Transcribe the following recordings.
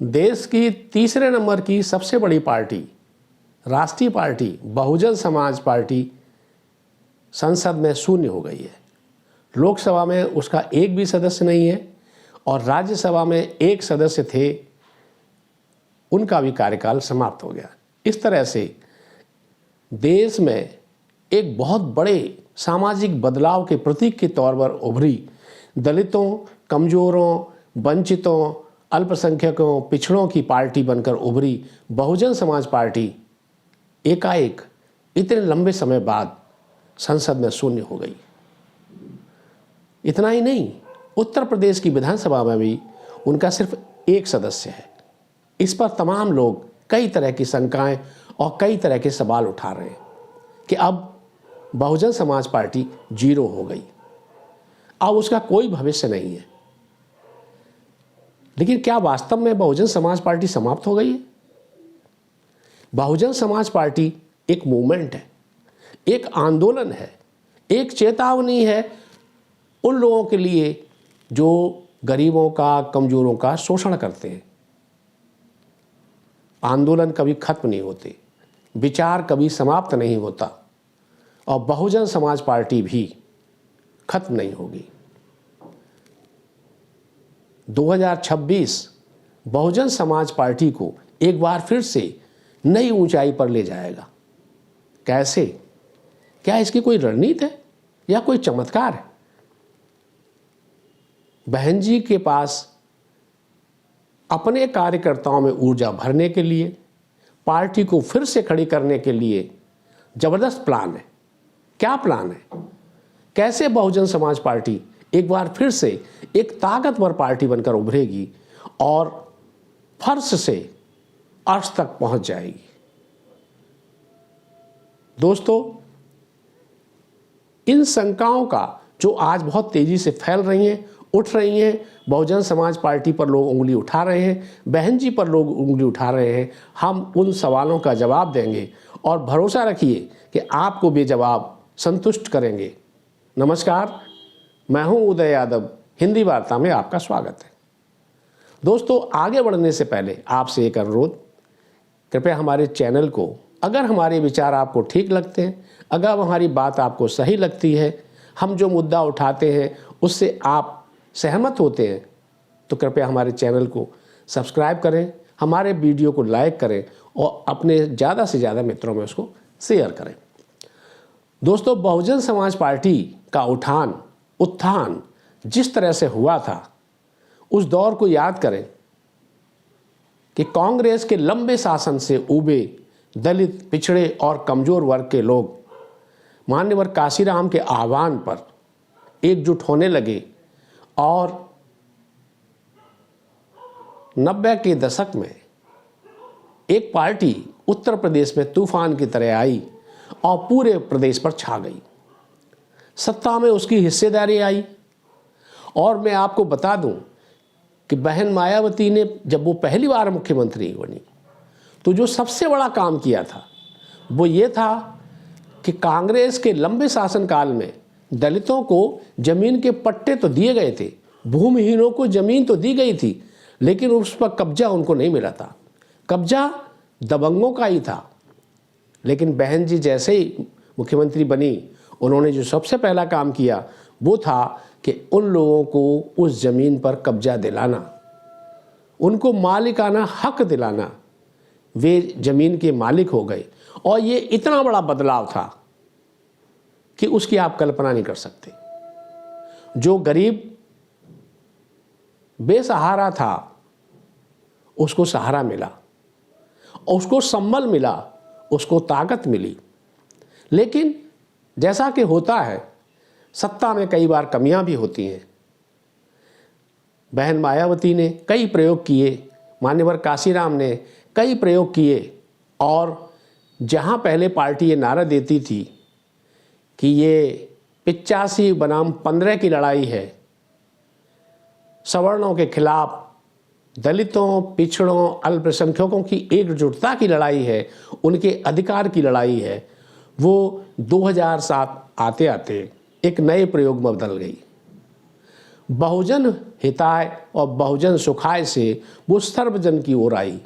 देश की तीसरे नंबर की सबसे बड़ी पार्टी, राष्ट्रीय पार्टी बहुजन समाज पार्टी संसद में शून्य हो गई है। लोकसभा में उसका एक भी सदस्य नहीं है और राज्यसभा में एक सदस्य थे, उनका भी कार्यकाल समाप्त हो गया। इस तरह से देश में एक बहुत बड़े सामाजिक बदलाव के प्रतीक के तौर पर उभरी दलितों, कमजोरों, वंचितों, अल्पसंख्यकों, पिछड़ों की पार्टी बनकर उभरी बहुजन समाज पार्टी एकाएक इतने लंबे समय बाद संसद में शून्य हो गई। इतना ही नहीं, उत्तर प्रदेश की विधानसभा में भी उनका सिर्फ एक सदस्य है। इस पर तमाम लोग कई तरह की शंकाएं और कई तरह के सवाल उठा रहे हैं कि अब बहुजन समाज पार्टी जीरो हो गई, अब उसका कोई भविष्य नहीं है। लेकिन क्या वास्तव में बहुजन समाज पार्टी समाप्त हो गई है? बहुजन समाज पार्टी एक मूवमेंट है, एक आंदोलन है, एक चेतावनी है उन लोगों के लिए जो गरीबों का, कमजोरों का शोषण करते हैं। आंदोलन कभी खत्म नहीं होते, विचार कभी समाप्त नहीं होता और बहुजन समाज पार्टी भी खत्म नहीं होगी। 2026 बहुजन समाज पार्टी को एक बार फिर से नई ऊंचाई पर ले जाएगा। कैसे? क्या इसकी कोई रणनीति है या कोई चमत्कार है? बहन जी के पास अपने कार्यकर्ताओं में ऊर्जा भरने के लिए, पार्टी को फिर से खड़ी करने के लिए जबरदस्त प्लान है। क्या प्लान है? कैसे बहुजन समाज पार्टी एक बार फिर से एक ताकतवर पार्टी बनकर उभरेगी और फर्श से अर्श तक पहुंच जाएगी? दोस्तों, इन शंकाओं का जो आज बहुत तेजी से फैल रही हैं, उठ रही हैं, बहुजन समाज पार्टी पर लोग उंगली उठा रहे हैं, बहन जी पर लोग उंगली उठा रहे हैं, हम उन सवालों का जवाब देंगे और भरोसा रखिए कि आपको बेजवाब संतुष्ट करेंगे। नमस्कार, मैं हूं उदय यादव, हिंदी वार्ता में आपका स्वागत है। दोस्तों, आगे बढ़ने से पहले आपसे एक अनुरोध, कृपया हमारे चैनल को, अगर हमारे विचार आपको ठीक लगते हैं, अगर हमारी बात आपको सही लगती है, हम जो मुद्दा उठाते हैं उससे आप सहमत होते हैं, तो कृपया हमारे चैनल को सब्सक्राइब करें, हमारे वीडियो को लाइक करें और अपने ज़्यादा से ज़्यादा मित्रों में उसको शेयर करें। दोस्तों, बहुजन समाज पार्टी का उत्थान जिस तरह से हुआ था, उस दौर को याद करें कि कांग्रेस के लंबे शासन से उबे दलित, पिछड़े और कमजोर वर्ग के लोग मान्यवर काशीराम के आह्वान पर एकजुट होने लगे और 90 के दशक में एक पार्टी उत्तर प्रदेश में तूफान की तरह आई और पूरे प्रदेश पर छा गई। सत्ता में उसकी हिस्सेदारी आई और मैं आपको बता दूं कि बहन मायावती ने जब वो पहली बार मुख्यमंत्री बनी तो जो सबसे बड़ा काम किया था वो ये था कि कांग्रेस के लंबे शासनकाल में दलितों को जमीन के पट्टे तो दिए गए थे, भूमिहीनों को जमीन तो दी गई थी, लेकिन उस पर कब्जा उनको नहीं मिला था। कब्जा दबंगों का ही था। लेकिन बहन जी जैसे ही मुख्यमंत्री बनी, उन्होंने जो सबसे पहला काम किया वो था कि उन लोगों को उस ज़मीन पर कब्जा दिलाना, उनको मालिकाना हक दिलाना। वे ज़मीन के मालिक हो गए और ये इतना बड़ा बदलाव था कि उसकी आप कल्पना नहीं कर सकते। जो गरीब बेसहारा था उसको सहारा मिला, उसको संबल मिला, उसको ताकत मिली। लेकिन जैसा कि होता है, सत्ता में कई बार कमियां भी होती हैं। बहन मायावती ने कई प्रयोग किए, मान्यवर काशीराम ने कई प्रयोग किए और जहां पहले पार्टी ये नारा देती थी कि ये 85 बनाम 15 की लड़ाई है, सवर्णों के खिलाफ, दलितों, पिछड़ों, अल्पसंख्यकों की एकजुटता की लड़ाई है, उनके अधिकार की लड़ाई है, वो 2007 आते आते एक नए प्रयोग में बदल गई। बहुजन हिताय और बहुजन सुखाय से वो सर्वजन की ओर आई।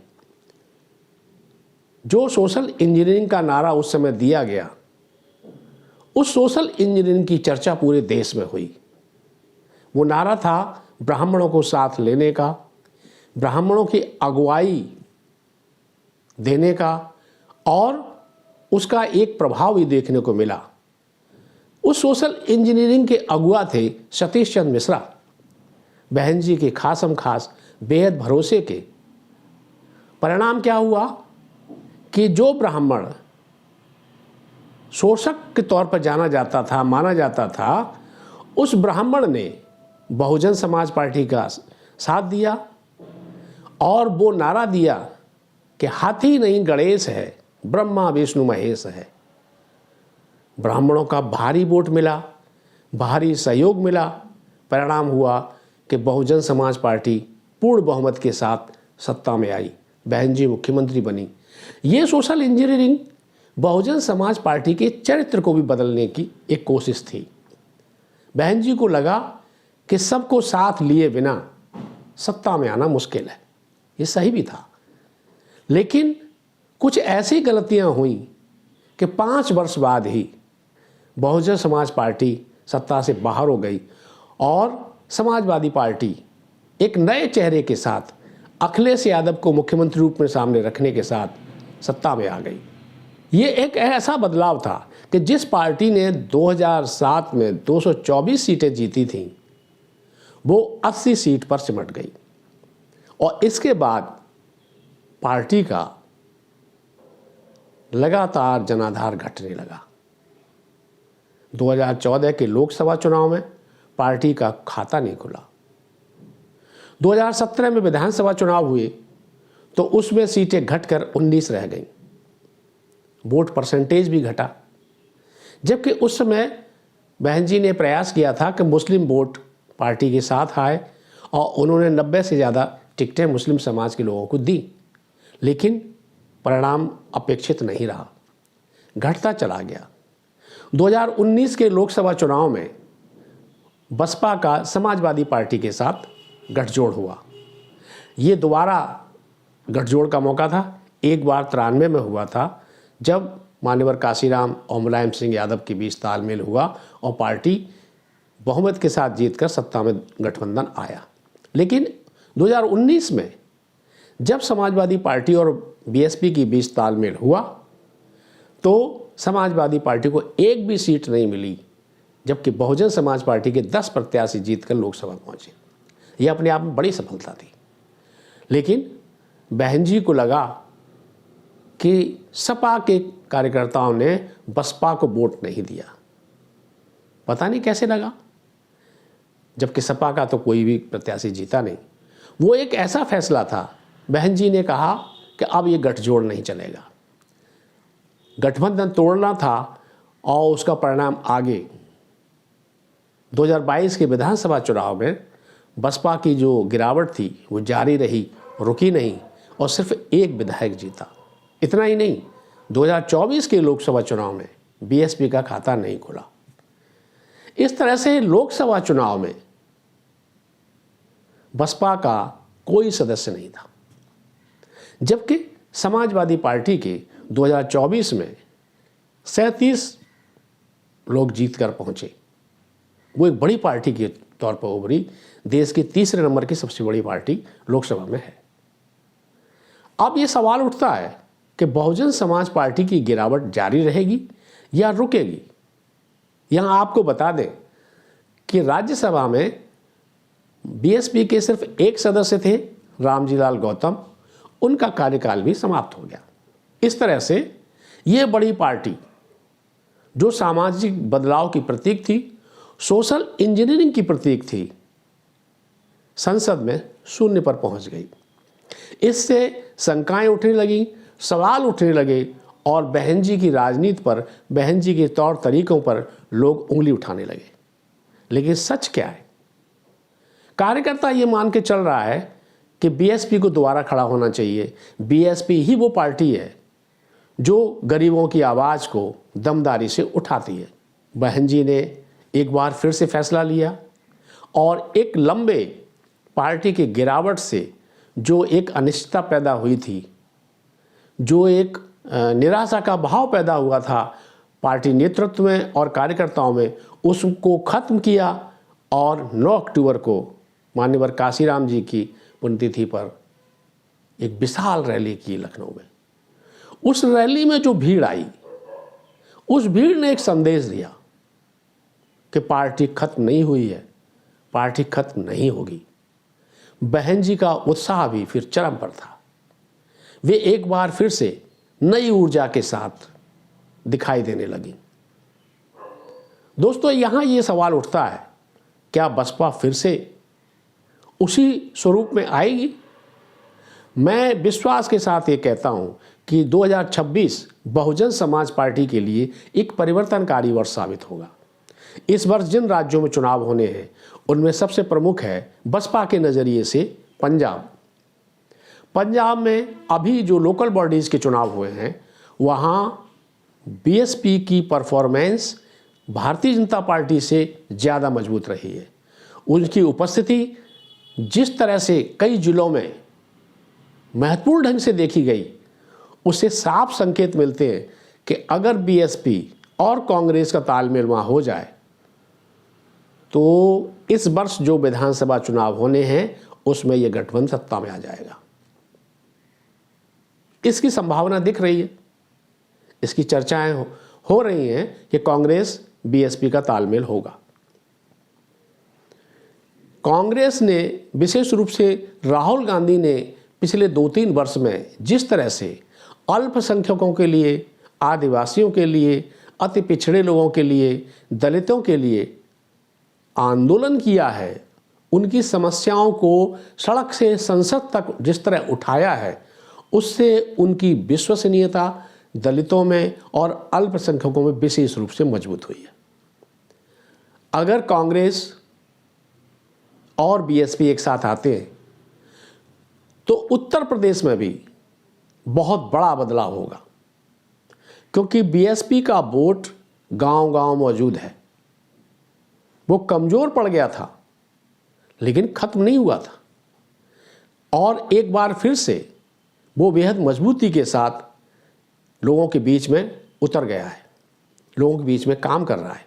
जो सोशल इंजीनियरिंग का नारा उस समय दिया गया, उस सोशल इंजीनियरिंग की चर्चा पूरे देश में हुई। वो नारा था ब्राह्मणों को साथ लेने का, ब्राह्मणों की अगुवाई देने का, और उसका एक प्रभाव भी देखने को मिला। उस सोशल इंजीनियरिंग के अगुआ थे सतीश चंद्र मिश्रा, बहन जी के खासम खास बेहद भरोसे के। परिणाम क्या हुआ कि जो ब्राह्मण शोषक के तौर पर जाना जाता था, माना जाता था, उस ब्राह्मण ने बहुजन समाज पार्टी का साथ दिया और वो नारा दिया कि हाथी नहीं गणेश है, ब्रह्मा विष्णु महेश है। ब्राह्मणों का भारी वोट मिला, भारी सहयोग मिला। परिणाम हुआ कि बहुजन समाज पार्टी पूर्ण बहुमत के साथ सत्ता में आई, बहन जी मुख्यमंत्री बनी। ये social engineering Bahujan Samaj party के चरित्र को भी बदलने की एक कोशिश थी। बहन जी को लगा कि सबको साथ लिए बिना सत्ता में आना मुश्किल है। ये सही भी था, लेकिन कुछ ऐसी गलतियां हुई कि 5 वर्ष बाद ही बहुजन समाज पार्टी सत्ता से बाहर हो गई और समाजवादी पार्टी एक नए चेहरे के साथ अखिलेश यादव को मुख्यमंत्री रूप में सामने रखने के साथ सत्ता में आ गई। ये एक ऐसा बदलाव था कि जिस पार्टी ने 2007 में 224 सीटें जीती थीं, वो 80 सीट पर सिमट गई और इसके बाद पार्टी का लगातार जनाधार घटने लगा। 2014 के लोकसभा चुनाव में पार्टी का खाता नहीं खुला। 2017 में विधानसभा चुनाव हुए तो उसमें सीटें घटकर 19 रह गईं। वोट परसेंटेज भी घटा, जबकि उस समय बहन जी ने प्रयास किया था कि मुस्लिम वोट पार्टी के साथ आए और उन्होंने 90 से ज़्यादा टिकटें मुस्लिम समाज के लोगों को दी, लेकिन परिणाम अपेक्षित नहीं रहा, घटता चला गया। 2019 के लोकसभा चुनाव में बसपा का समाजवादी पार्टी के साथ गठजोड़ हुआ। ये दोबारा गठजोड़ का मौका था। एक बार 93 में हुआ था जब मान्यवर काशीराम और मुलायम सिंह यादव के बीच तालमेल हुआ और पार्टी बहुमत के साथ जीतकर सत्ता में गठबंधन आया। लेकिन 2019 में जब समाजवादी पार्टी और बीएसपी के बीच तालमेल हुआ तो समाजवादी पार्टी को एक भी सीट नहीं मिली, जबकि बहुजन समाज पार्टी के 10 प्रत्याशी जीतकर लोकसभा पहुंचे। यह अपने आप में बड़ी सफलता थी। लेकिन बहन जी को लगा कि सपा के कार्यकर्ताओं ने बसपा को वोट नहीं दिया। पता नहीं कैसे लगा, जबकि सपा का तो कोई भी प्रत्याशी जीता नहीं। वो एक ऐसा फैसला था, बहन जी ने कहा कि अब ये गठजोड़ नहीं चलेगा, गठबंधन तोड़ना था और उसका परिणाम आगे 2022 के विधानसभा चुनाव में बसपा की जो गिरावट थी वो जारी रही, रुकी नहीं और सिर्फ एक विधायक जीता। इतना ही नहीं, 2024 के लोकसभा चुनाव में बीएसपी का खाता नहीं खुला। इस तरह से लोकसभा चुनाव में बसपा का कोई सदस्य नहीं था, जबकि समाजवादी पार्टी के 2024 में 37 लोग जीतकर पहुंचे। वो एक बड़ी पार्टी के तौर पर उभरी, देश की तीसरे नंबर की सबसे बड़ी पार्टी लोकसभा में है। अब ये सवाल उठता है कि बहुजन समाज पार्टी की गिरावट जारी रहेगी या रुकेगी। यहाँ आपको बता दें कि राज्यसभा में बीएसपी के सिर्फ एक सदस्य थे, रामजी लाल गौतम, उनका कार्यकाल भी समाप्त हो गया। इस तरह से ये बड़ी पार्टी जो सामाजिक बदलाव की प्रतीक थी, सोशल इंजीनियरिंग की प्रतीक थी, संसद में शून्य पर पहुंच गई। इससे शंकाएं उठने लगी, सवाल उठने लगे और बहन जी की राजनीति पर, बहन जी के तौर तरीकों पर लोग उंगली उठाने लगे। लेकिन सच क्या है? कार्यकर्ता ये मान के चल रहा है कि बीएसपी को दोबारा खड़ा होना चाहिए। बीएसपी ही वो पार्टी है जो गरीबों की आवाज़ को दमदारी से उठाती है। बहन जी ने एक बार फिर से फैसला लिया और एक लंबे पार्टी की गिरावट से जो एक अनिश्चितता पैदा हुई थी, जो एक निराशा का भाव पैदा हुआ था पार्टी नेतृत्व में और कार्यकर्ताओं में, उसको खत्म किया और 9 अक्टूबर को माननीय काशीराम जी की पुण्यतिथि पर एक विशाल रैली की लखनऊ में। उस रैली में जो भीड़ आई, उस भीड़ ने एक संदेश दिया कि पार्टी खत्म नहीं हुई है, पार्टी खत्म नहीं होगी। बहन जी का उत्साह भी फिर चरम पर था। वे एक बार फिर से नई ऊर्जा के साथ दिखाई देने लगी। दोस्तों, यहां ये सवाल उठता है, क्या बसपा फिर से उसी स्वरूप में आएगी? मैं विश्वास के साथ ये कहता हूं कि 2026 बहुजन समाज पार्टी के लिए एक परिवर्तनकारी वर्ष साबित होगा। इस वर्ष जिन राज्यों में चुनाव होने हैं उनमें सबसे प्रमुख है बसपा के नज़रिए से पंजाब। पंजाब में अभी जो लोकल बॉडीज़ के चुनाव हुए हैं वहाँ बीएसपी की परफॉर्मेंस भारतीय जनता पार्टी से ज़्यादा मजबूत रही है। उनकी उपस्थिति जिस तरह से कई जिलों में महत्वपूर्ण ढंग से देखी गई, उससे साफ संकेत मिलते हैं कि अगर बीएसपी और कांग्रेस का तालमेल वहाँ हो जाए तो इस वर्ष जो विधानसभा चुनाव होने हैं उसमें यह गठबंधन सत्ता में आ जाएगा। इसकी संभावना दिख रही है, इसकी चर्चाएं हो रही हैं कि कांग्रेस बीएसपी का तालमेल होगा। कांग्रेस ने विशेष रूप से राहुल गांधी ने पिछले 2-3 वर्ष में जिस तरह से अल्पसंख्यकों के लिए, आदिवासियों के लिए, अति पिछड़े लोगों के लिए, दलितों के लिए आंदोलन किया है, उनकी समस्याओं को सड़क से संसद तक जिस तरह उठाया है, उससे उनकी विश्वसनीयता दलितों में और अल्पसंख्यकों में विशेष रूप से मजबूत हुई है। अगर कांग्रेस और बीएसपी एक साथ आते हैं तो उत्तर प्रदेश में भी बहुत बड़ा बदलाव होगा, क्योंकि बीएसपी का वोट गांव-गांव मौजूद है। वो कमज़ोर पड़ गया था लेकिन ख़त्म नहीं हुआ था, और एक बार फिर से वो बेहद मजबूती के साथ लोगों के बीच में उतर गया है, लोगों के बीच में काम कर रहा है।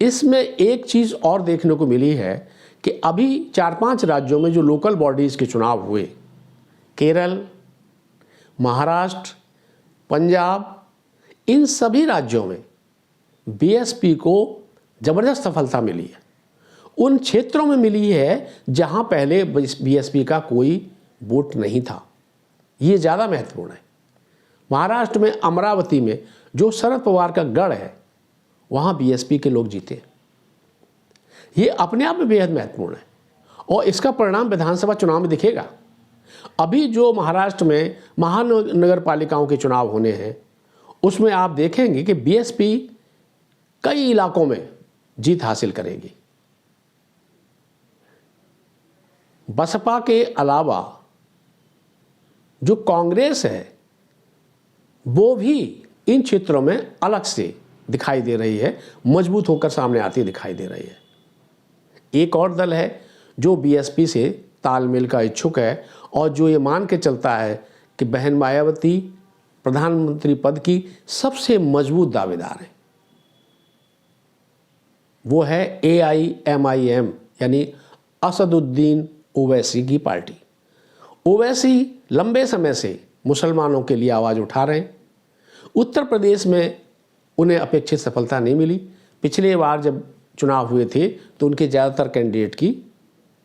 इसमें एक चीज़ और देखने को मिली है कि अभी 4-5 राज्यों में जो लोकल बॉडीज़ के चुनाव हुए, केरल, महाराष्ट्र, पंजाब, इन सभी राज्यों में बीएसपी को ज़बरदस्त सफलता मिली है। उन क्षेत्रों में मिली है जहां पहले बीएसपी का कोई वोट नहीं था। ये ज़्यादा महत्वपूर्ण है। महाराष्ट्र में अमरावती में जो शरद पवार का गढ़ है, वहाँ बीएसपी के लोग जीते। ये अपने आप में बेहद महत्वपूर्ण है और इसका परिणाम विधानसभा चुनाव में दिखेगा। अभी जो महाराष्ट्र में महानगर पालिकाओं के चुनाव होने हैं उसमें आप देखेंगे कि बीएसपी कई इलाकों में जीत हासिल करेगी। बसपा के अलावा जो कांग्रेस है वो भी इन क्षेत्रों में अलग से दिखाई दे रही है, मजबूत होकर सामने आती दिखाई दे रही है। एक और दल है जो बीएसपी से तालमेल का इच्छुक है और जो ये मान के चलता है कि बहन मायावती प्रधानमंत्री पद की सबसे मजबूत दावेदार है। वो है AIMIM यानी असदुद्दीन ओवैसी की पार्टी। ओवैसी लंबे समय से मुसलमानों के लिए आवाज़ उठा रहे हैं। उत्तर प्रदेश में उन्हें अपेक्षित सफलता नहीं मिली। पिछले बार जब चुनाव हुए थे तो उनके ज़्यादातर कैंडिडेट की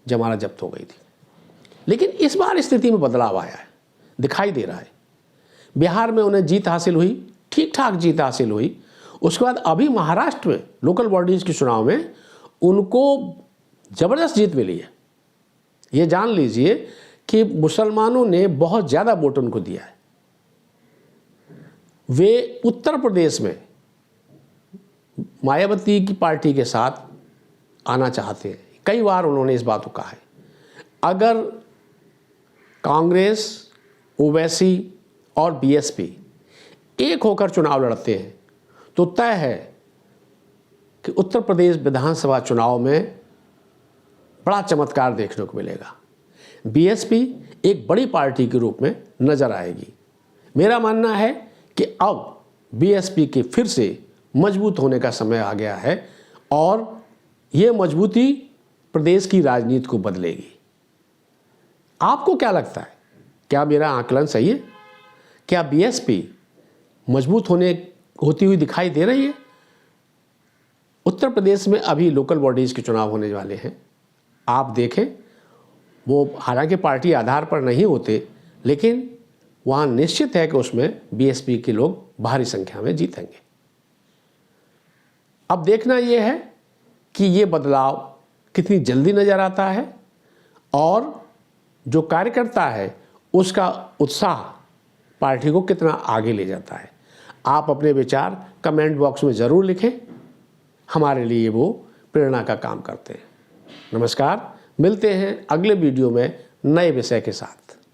जमानत जब्त हो गई थी, लेकिन इस बार स्थिति में बदलाव आया है, दिखाई दे रहा है। बिहार में उन्हें जीत हासिल हुई, ठीक ठाक जीत हासिल हुई। उसके बाद अभी महाराष्ट्र में लोकल बॉडीज़ के चुनाव में उनको ज़बरदस्त जीत मिली है। ये जान लीजिए कि मुसलमानों ने बहुत ज़्यादा वोट उनको दिया है। वे उत्तर प्रदेश में मायावती की पार्टी के साथ आना चाहते हैं। कई बार उन्होंने इस बात को कहा है। अगर कांग्रेस, ओवैसी और बीएसपी एक होकर चुनाव लड़ते हैं तो तय है कि उत्तर प्रदेश विधानसभा चुनाव में बड़ा चमत्कार देखने को मिलेगा। बीएसपी एक बड़ी पार्टी के रूप में नजर आएगी। मेरा मानना है कि अब बीएसपी के फिर से मजबूत होने का समय आ गया है और ये मजबूती प्रदेश की राजनीति को बदलेगी। आपको क्या लगता है, क्या मेरा आकलन सही है? क्या बीएसपी मजबूत होती हुई दिखाई दे रही है? उत्तर प्रदेश में अभी लोकल बॉडीज़ के चुनाव होने वाले हैं। आप देखें, वो हालांकि पार्टी आधार पर नहीं होते, लेकिन वहाँ निश्चित है कि उसमें बीएसपी के लोग भारी संख्या में जीतेंगे। अब देखना ये है कि ये बदलाव कितनी जल्दी नज़र आता है और जो कार्यकर्ता है उसका उत्साह पार्टी को कितना आगे ले जाता है। आप अपने विचार कमेंट बॉक्स में ज़रूर लिखें, हमारे लिए वो प्रेरणा का काम करते हैं। नमस्कार, मिलते हैं अगले वीडियो में नए विषय के साथ।